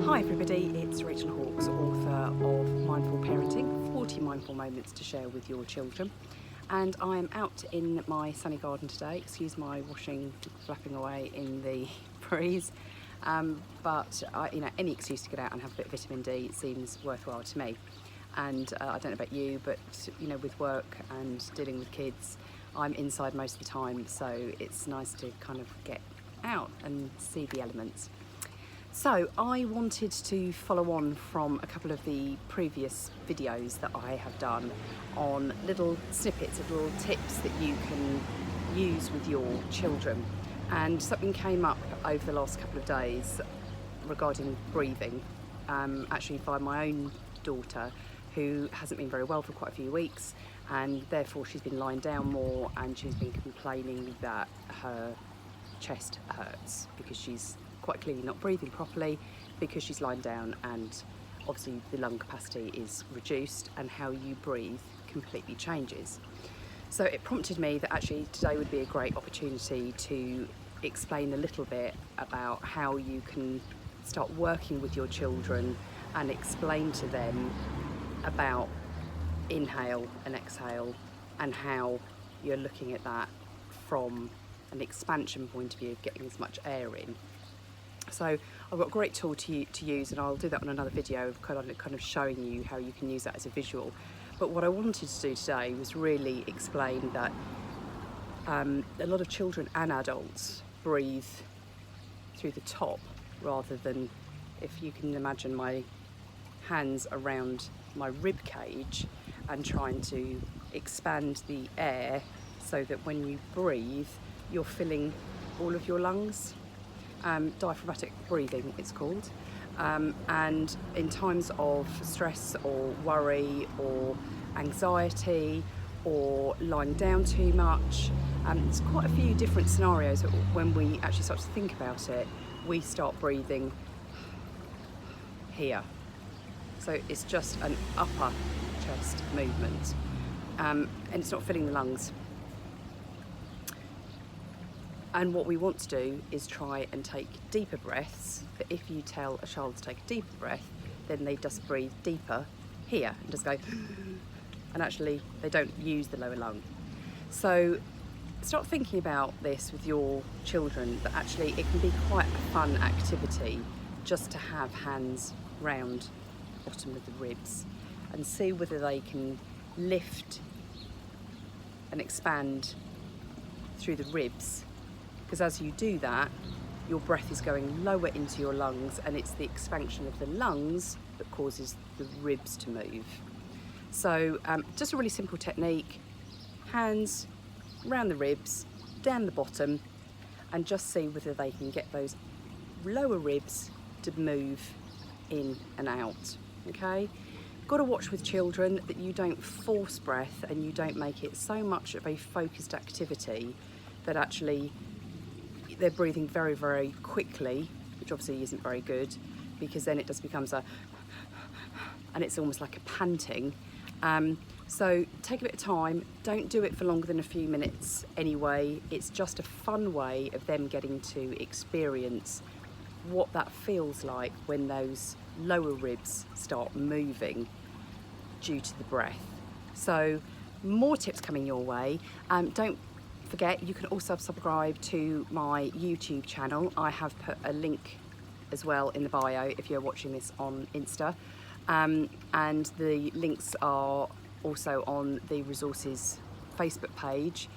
Hi everybody, it's Rachel Hawkes, author of Mindful Parenting, 40 Mindful Moments to Share with Your Children. And I am out in my sunny garden today. Excuse my washing flapping away in the breeze. But any excuse to get out and have a bit of vitamin D seems worthwhile to me. And I don't know about you, but with work and dealing with kids, I'm inside most of the time. So it's nice to kind of get out and see the elements. So I wanted to follow on from a couple of the previous videos that I have done on little snippets of little tips that you can use with your children. And something came up over the last couple of days regarding breathing, actually by my own daughter, who hasn't been very well for quite a few weeks, and therefore she's been lying down more and she's been complaining that her chest hurts because she's quite clearly not breathing properly because she's lying down, and obviously the lung capacity is reduced and how you breathe completely changes. So it prompted me that actually today would be a great opportunity to explain a little bit about how you can start working with your children and explain to them about inhale and exhale and how you're looking at that from an expansion point of view of getting as much air in. So I've got a great tool to use, and I'll do that on another video of kind of showing you how you can use that as a visual. But what I wanted to do today was really explain that a lot of children and adults breathe through the top rather than, if you can imagine my hands around my rib cage and trying to expand the air so that when you breathe you're filling all of your lungs. Diaphragmatic breathing it's called, and in times of stress or worry or anxiety or lying down too much, there's quite a few different scenarios when we actually start to think about it. We start breathing here, so it's just an upper chest movement, and it's not filling the lungs. And what we want to do is try and take deeper breaths. But if you tell a child to take a deeper breath, then they just breathe deeper here and just go, and actually they don't use the lower lung. So start thinking about this with your children, that actually it can be quite a fun activity just to have hands round the bottom of the ribs and see whether they can lift and expand through the ribs. Because as you do that, your breath is going lower into your lungs, and it's the expansion of the lungs that causes the ribs to move. So just a really simple technique: hands around the ribs, down the bottom, and just see whether they can get those lower ribs to move in and out. Okay? Got to watch with children that you don't force breath and you don't make it so much of a focused activity that actually they're breathing very, very quickly, which obviously isn't very good, because then it just becomes and it's almost like a panting. So take a bit of time, don't do it for longer than a few minutes anyway. It's just a fun way of them getting to experience what that feels like when those lower ribs start moving due to the breath. So more tips coming your way. Don't forget, you can also subscribe to my YouTube channel. I have put a link as well in the bio if you're watching this on Insta, and the links are also on the Resources Facebook page.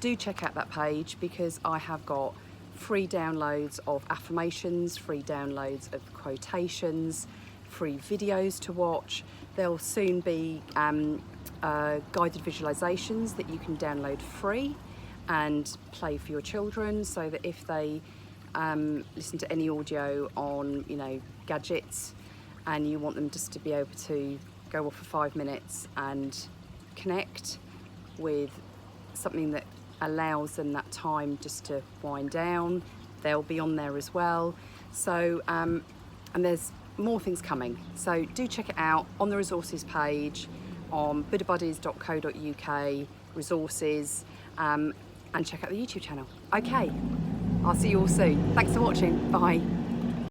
Do check out that page because I have got free downloads of affirmations, free downloads of quotations, free videos to watch. There'll soon be guided visualizations that you can download free and play for your children, so that if they listen to any audio on gadgets and you want them just to be able to go off for 5 minutes and connect with something that allows them that time just to wind down, they'll be on there as well. So and there's more things coming, so do check it out on the resources page on buddhabuddies.co.uk resources, and check out the YouTube channel. Okay, I'll see you all soon. Thanks for watching. Bye.